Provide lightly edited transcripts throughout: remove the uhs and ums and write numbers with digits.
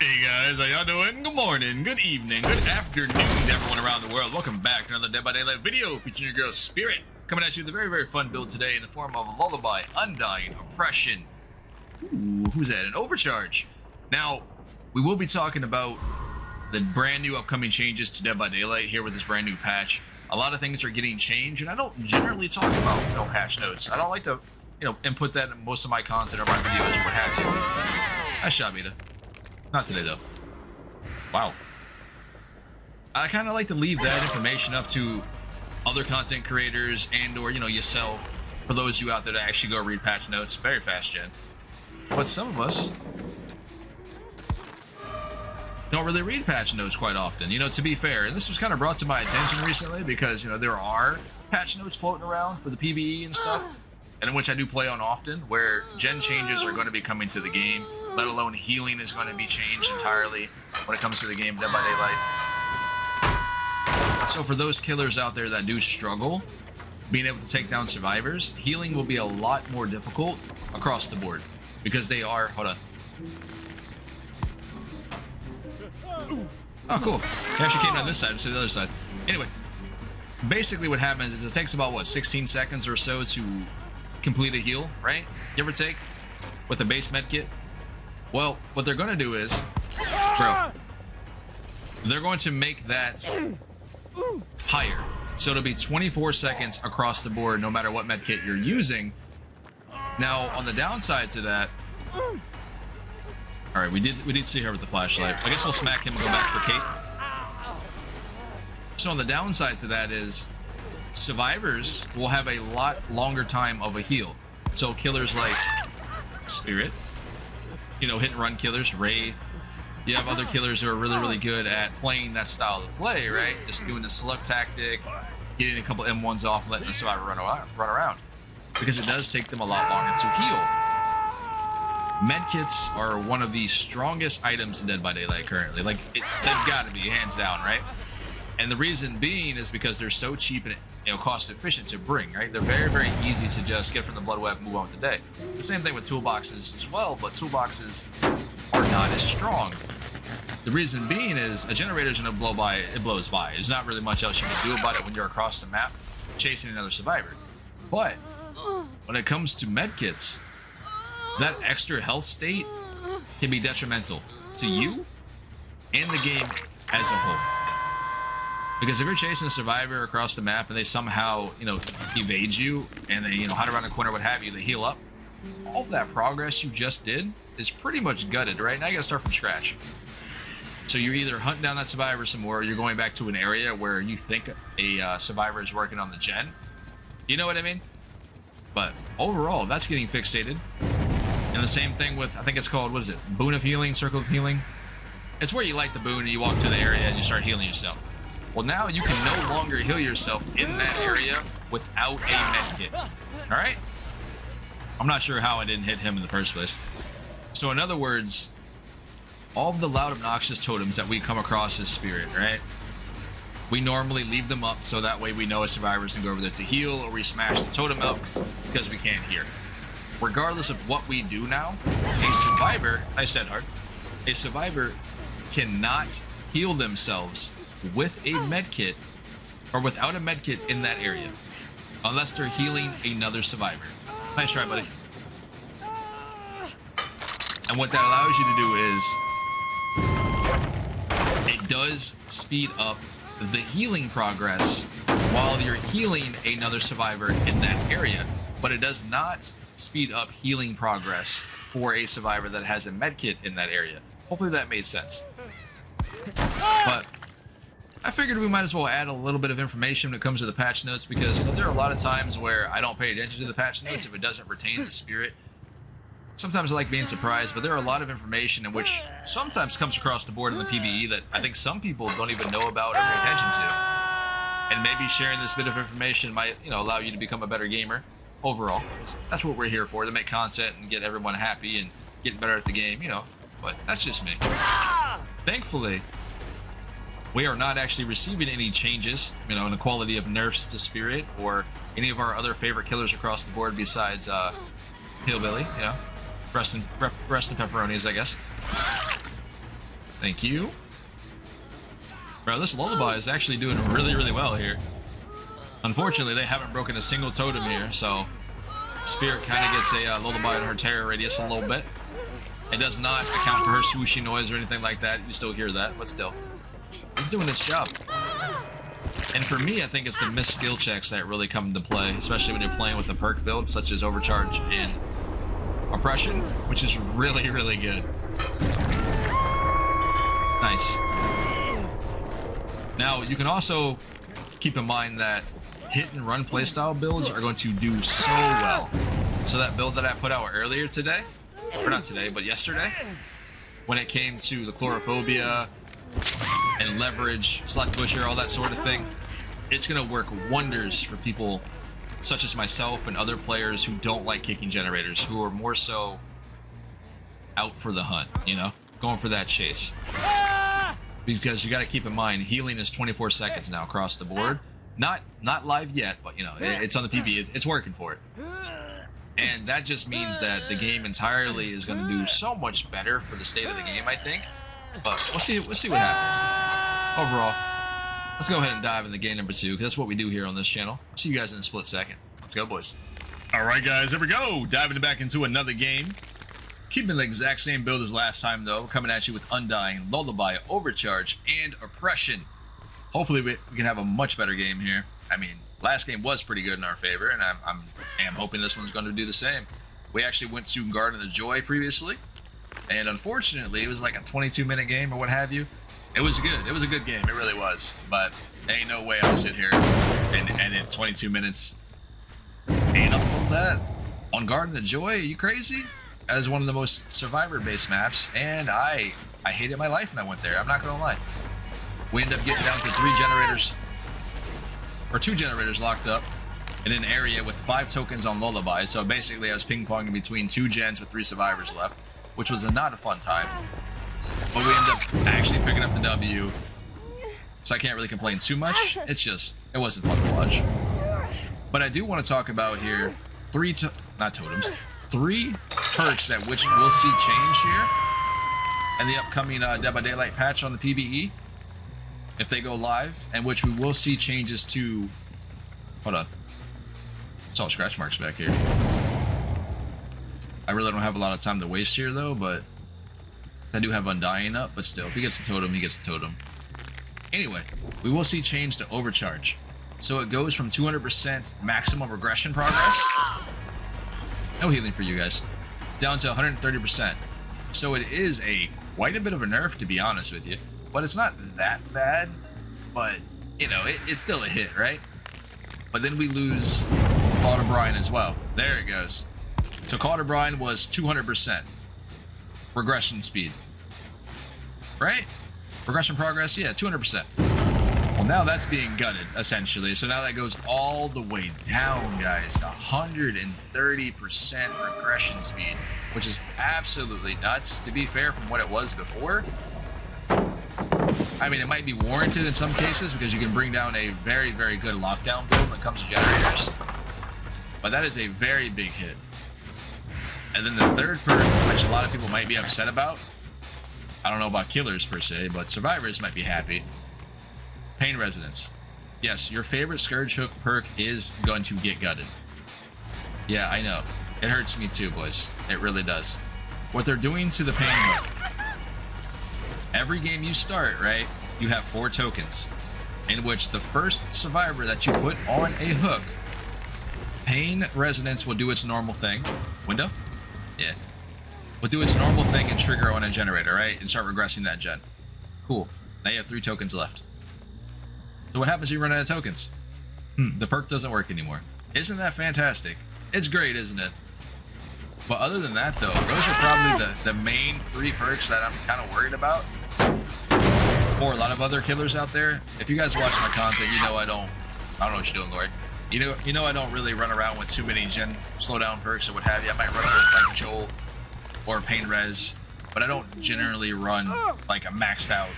Hey guys, how y'all doing? Good morning, good evening, good afternoon to everyone around the world. Welcome back to another Dead by Daylight video featuring your girl Spirit. Coming at you with a very fun build today in the form of Lullaby, Undying, Oppression. Ooh, who's that? An Overcharge. Now, we will be talking about the brand new upcoming changes to Dead by Daylight here with this brand new patch. A lot of things are getting changed, and I don't generally talk about, patch notes. I don't like to, input that in most of my content or my videos or what have you. Nice shot, Beta. Not today, though. Wow. I kind of like to leave that information up to other content creators and or, yourself, for those of you out there to actually go read patch notes. Very fast, Gen. But some of us don't really read patch notes quite often, to be fair. And this was kind of brought to my attention recently because, there are patch notes floating around for the PvE and stuff, and in which I do play on often, where gen changes are going to be coming to the game, let alone healing is going to be changed entirely when it comes to the game Dead by Daylight. So for those killers out there that do struggle being able to take down survivors, healing will be a lot more difficult across the board because they are, hold on. Oh, cool. He actually came down this side instead of the other side. Anyway, basically what happens is it takes about, 16 seconds or so to complete a heal, right? Give or take, with a base med kit. Well, what they're going to do is, they're going to make that higher. So it'll be 24 seconds across the board, no matter what med kit you're using. Now, on the downside to that, all right, we did see her with the flashlight. I guess we'll smack him and go back for Kate. So on the downside to that is, survivors will have a lot longer time of a heal. So killers like Spirit, hit and run killers, Wraith. You have other killers who are really good at playing that style of play, right? Just doing the select tactic, getting a couple M1s off, and letting the survivor run around. Because it does take them a lot longer to heal. Medkits are one of the strongest items in Dead by Daylight currently. They've got to be, hands down, right? And the reason being is because they're so cheap and cost efficient to bring, right? They're very easy to just get from the blood web and move on with the day. The same thing with toolboxes as well, but toolboxes are not as strong. The reason being is a generator's gonna blow by, it blows by. There's not really much else you can do about it when you're across the map chasing another survivor. But when it comes to medkits, that extra health state can be detrimental to you and the game as a whole. Because if you're chasing a survivor across the map and they somehow, evade you and they, hide around the corner, what have you, they heal up, all of that progress you just did is pretty much gutted, right? Now you gotta start from scratch. So you're either hunting down that survivor some more, or you're going back to an area where you think a survivor is working on the gen. You know what I mean? But overall, that's getting fixated. And the same thing with, I think it's called, what is it? Boon of Healing, Circle of Healing? It's where you light the boon and you walk to the area and you start healing yourself. Well, now you can no longer heal yourself in that area without a med kit. All right? I'm not sure how I didn't hit him in the first place. So in other words, all of the loud, obnoxious totems that we come across as Spirit, right? We normally leave them up so that way we know a survivors can go over there to heal, or we smash the totem out because we can't hear. Regardless of what we do now, a survivor, I said hard, a survivor cannot heal themselves with a medkit or without a medkit in that area unless they're healing another survivor. Nice try, buddy. And what that allows you to do is it does speed up the healing progress while you're healing another survivor in that area, but it does not speed up healing progress for a survivor that has a medkit in that area. Hopefully that made sense. But I figured we might as well add a little bit of information when it comes to the patch notes, because there are a lot of times where I don't pay attention to the patch notes if it doesn't pertain to Spirit. Sometimes I like being surprised, but there are a lot of information in which sometimes comes across the board in the PvE that I think some people don't even know about or pay attention to. And maybe sharing this bit of information might, allow you to become a better gamer overall. That's what we're here for, to make content and get everyone happy and get better at the game, but that's just me. Thankfully, we are not actually receiving any changes, in the quality of nerfs to Spirit or any of our other favorite killers across the board besides Hillbilly, breast and pepperonis, I guess. Thank you. Bro, this Lullaby is actually doing really, really well here. Unfortunately, they haven't broken a single totem here, so Spirit kind of gets a Lullaby in her terror radius a little bit. It does not account for her swooshy noise or anything like that. You still hear that, but still. It's doing its job. And for me, I think it's the missed skill checks that really come into play, especially when you're playing with a perk build, such as Overcharge and Oppression, which is really, really good. Nice. Now, you can also keep in mind that hit and run playstyle builds are going to do so well. So that build that I put out earlier today, or not today, but yesterday, when it came to the Chlorophobia and leverage, select butcher, all that sort of thing, it's going to work wonders for people such as myself and other players who don't like kicking generators, who are more so out for the hunt, you know, going for that chase. Because you got to keep in mind, healing is 24 seconds now across the board. Not live yet, but you know, it's on the PB. It's working for it. And that just means that the game entirely is going to do so much better for the state of the game, I think. But we'll see what happens. Overall, let's go ahead and dive into game number 2, because that's what we do here on this channel. I'll see you guys in a split second. Let's go, boys. All right, guys, here we go. Diving back into another game. Keeping the exact same build as last time, though. Coming at you with Undying, Lullaby, Overcharge, and Oppression. Hopefully, we can have a much better game here. I mean, last game was pretty good in our favor, and I am hoping this one's going to do the same. We actually went to Garden of the Joy previously, and unfortunately, it was like a 22-minute game or what have you. It was good. It was a good game. It really was. But ain't no way I'll sit here and edit 22 minutes. Ain't up on that. On Garden of the Joy? Are you crazy? That is one of the most survivor-based maps, and I hated my life when I went there. I'm not going to lie. We ended up getting down to 2 generators locked up in an area with 5 tokens on Lullaby. So basically, I was ping-ponging between 2 gens with 3 survivors left, which was not a fun time. But we ended up actually picking up the W, so I can't really complain too much. It's just, it wasn't fun to watch. But I do want to talk about here 3 perks at which we'll see change here in the upcoming Dead by Daylight patch on the PBE, if they go live, and which we will see changes to. Hold on, it's all scratch marks back here. I really don't have a lot of time to waste here though, but I do have Undying up, but still, if he gets the totem, he gets the totem. Anyway, we will see change to Overcharge. So it goes from 200% maximum regression progress, no healing for you guys, down to 130%. So it is quite a bit of a nerf, to be honest with you. But it's not that bad, but, you know, it's still a hit, right? But then we lose Call to Brine as well. There it goes. So Call to Brine was 200% regression speed, right? Regression progress, yeah, 200%. Well, now that's being gutted, essentially. So now that goes all the way down, guys. 130% regression speed, which is absolutely nuts. To be fair, from what it was before, I mean, it might be warranted in some cases because you can bring down a very, very good lockdown build when it comes to generators. But that is a very big hit. And then the third perk, which a lot of people might be upset about, I don't know about killers per se, but survivors might be happy. Pain Resonance. Yes, your favorite Scourge Hook perk is going to get gutted. Yeah, I know. It hurts me too, boys. It really does. What they're doing to the Pain Hook. Every game you start, right, you have 4 tokens, in which the first survivor that you put on a hook, Pain Resonance will do its normal thing. Window? Yeah. Will do its normal thing and trigger on a generator, right, and start regressing that gen. Cool. Now you have 3 tokens left. So what happens if you run out of tokens? The perk doesn't work anymore. Isn't that fantastic? It's great, isn't it? But other than that, though, those are probably the main 3 perks that I'm kind of worried about. For a lot of other killers out there. If you guys watch my content, you know I don't know what you're doing, Lori. You know I don't really run around with too many gen slowdown perks or what have you. I might run with like Joel or Pain Res, but I don't generally run like a maxed out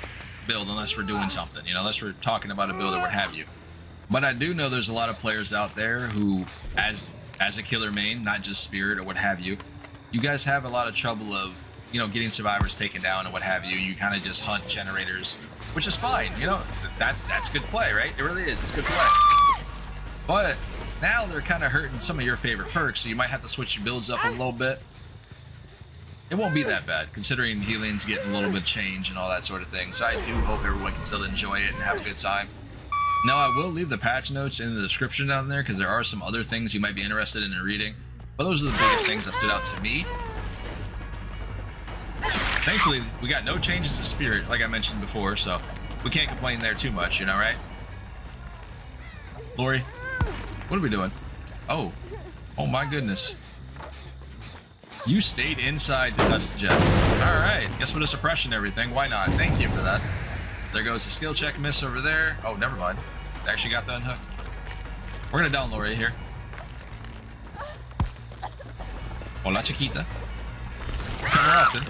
build unless we're doing something, you know, unless we're talking about a build or what have you. But I do know there's a lot of players out there who, as a killer main, not just Spirit or what have you, you guys have a lot of trouble of, you know, getting survivors taken down and what have you. You kind of just hunt generators, which is fine. You know, that's good play, right? It really is. It's good play. But now they're kind of hurting some of your favorite perks, so you might have to switch your builds up a little bit. It won't be that bad, considering healing's getting a little bit change and all that sort of thing. So I do hope everyone can still enjoy it and have a good time. Now, I will leave the patch notes in the description down there, because there are some other things you might be interested in reading. But those are the biggest things that stood out to me. Thankfully, we got no changes to Spirit, like I mentioned before, so we can't complain there too much, you know, right? Lori, what are we doing? Oh my goodness. You stayed inside to touch the jet. All right, guess we'll just suppression everything. Why not? Thank you for that. There goes the skill check miss over there. Oh, never mind. They actually got the unhook. We're gonna down Lori here. Hola, Chiquita. Come her often.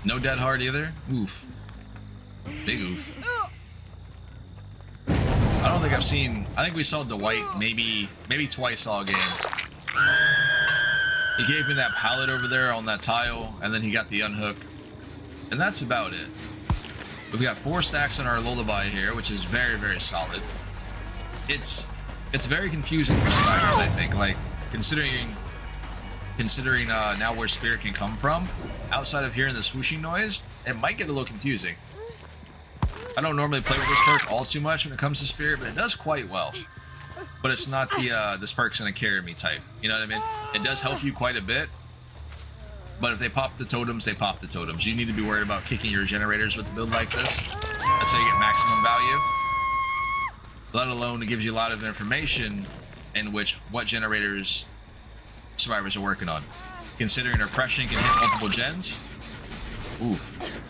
No dead hard either. Oof. Big oof. I don't think I've seen... I think we saw Dwight maybe twice all game. He gave me that pallet over there on that tile, and then he got the unhook. And that's about it. We've got 4 stacks on our Lullaby here, which is very, very solid. It's very confusing for survivors, I think. Like, considering now where Spirit can come from, outside of hearing the swooshing noise, it might get a little confusing. I don't normally play with this perk all too much when it comes to Spirit, but it does quite well. But it's not the this perk's gonna carry me type. You know what I mean? It does help you quite a bit. But if they pop the totems, they pop the totems. You need to be worried about kicking your generators with a build like this. That's how you get maximum value. Let alone it gives you a lot of information in which what generators survivors are working on. Considering oppression can hit multiple gens. Oof.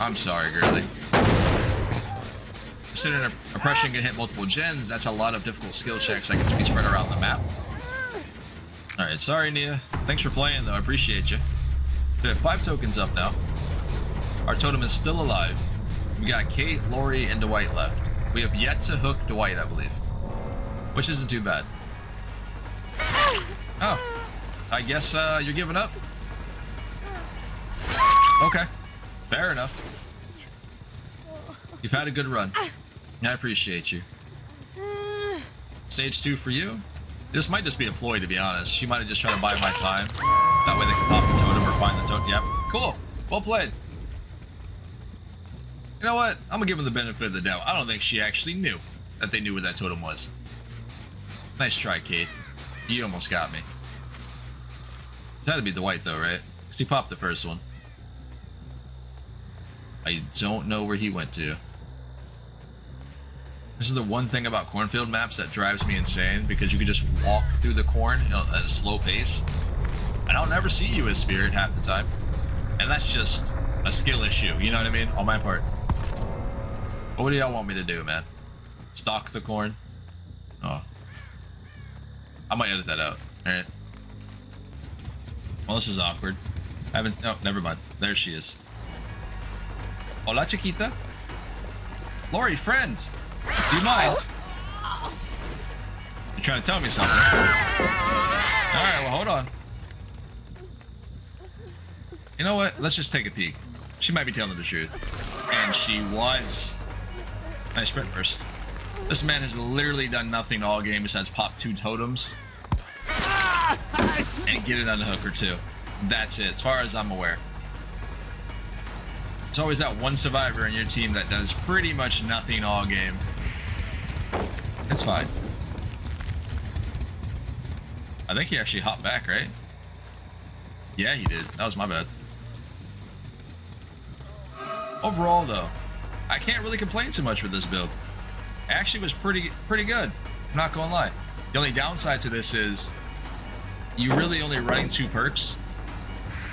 I'm sorry, girly. Considering oppression can hit multiple gens, that's a lot of difficult skill checks that can be spread around the map. Alright, sorry Nia. Thanks for playing though, I appreciate you. We have 5 tokens up now. Our totem is still alive. We got Kate, Lori, and Dwight left. We have yet to hook Dwight, I believe. Which isn't too bad. Oh. I guess you're giving up? Okay. Fair enough. You've had a good run. I appreciate you. Stage 2 for you? This might just be a ploy, to be honest. She might have just tried to buy my time. That way they can pop the totem or find the totem. Yep. Cool. Well played. You know what? I'm gonna give them the benefit of the doubt. I don't think she actually knew that they knew what that totem was. Nice try, Kate. You almost got me. It had to be Dwight, though, right? Because he popped the first one. I don't know where he went to. This is the one thing about cornfield maps that drives me insane, because you can just walk through the corn, you know, at a slow pace. And I'll never see you as Spirit half the time. And that's just a skill issue, you know what I mean? On my part. But what do y'all want me to do, man? Stalk the corn? Oh. I might edit that out. Alright. Well, this is awkward. I haven't... Oh, never mind. There she is. Hola, Chiquita. Lori, friend. Do you mind? You're trying to tell me something. Alright, well, hold on. You know what? Let's just take a peek. She might be telling the truth. And she was. Nice sprint burst. This man has literally done nothing all game besides pop 2 totems. And get it on the hook or 2. That's it, as far as I'm aware. There's always that one survivor in your team that does pretty much nothing all game. It's fine. I think he actually hopped back, right? Yeah, he did. That was my bad. Overall, though, I can't really complain too much with this build. It actually was pretty good. I'm not gonna lie. The only downside to this is you really only running 2 perks.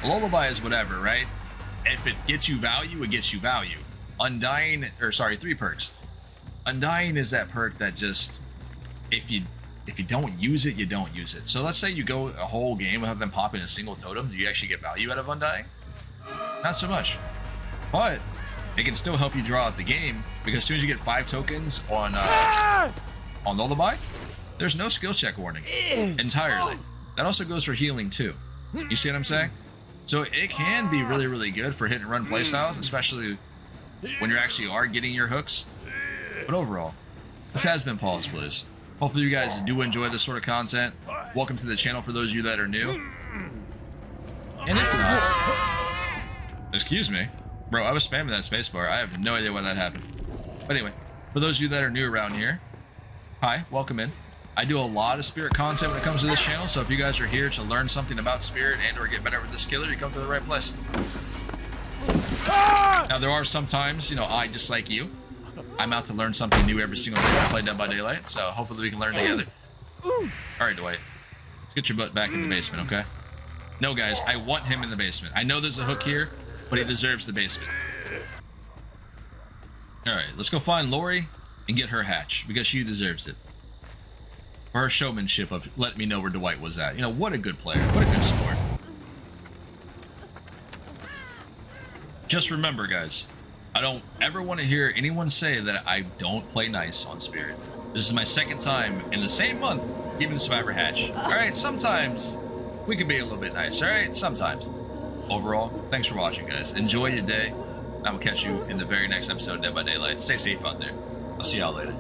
Lullaby is whatever, right? If it gets you value, it gets you value. Undying, or sorry, 3 perks. Undying is that perk that just, if you don't use it, you don't use it. So let's say you go a whole game without them popping a single totem. Do you actually get value out of Undying? Not so much. But it can still help you draw out the game, because as soon as you get 5 tokens on Lullaby, there's no skill check warning entirely. That also goes for healing too. You see what I'm saying? So it can be really, really good for hit and run playstyles, especially when you actually are getting your hooks. But overall, this has been Pawseplays. Hopefully you guys do enjoy this sort of content. Welcome to the channel for those of you that are new. And if not, excuse me. Bro, I was spamming that spacebar. I have no idea why that happened. But anyway, for those of you that are new around here, hi, welcome in. I do a lot of Spirit content when it comes to this channel, so if you guys are here to learn something about Spirit and or get better with the skiller, you come to the right place. Now, there are some times, you know, I, just like you, I'm out to learn something new every single day when I play Dead by Daylight, so hopefully we can learn together. Alright, Dwight. Let's get your butt back in the basement, okay? No, guys, I want him in the basement. I know there's a hook here, but he deserves the basement. Alright, let's go find Lori and get her hatch, because she deserves it. For her showmanship of letting me know where Dwight was at. You know, what a good player. What a good sport. Just remember, guys, I don't ever want to hear anyone say that I don't play nice on Spirit. This is my second time in the same month giving Survivor Hatch. Alright, sometimes we can be a little bit nice, alright? Sometimes. Overall, thanks for watching, guys. Enjoy your day. I will catch you in the very next episode of Dead by Daylight. Stay safe out there. I'll see y'all later.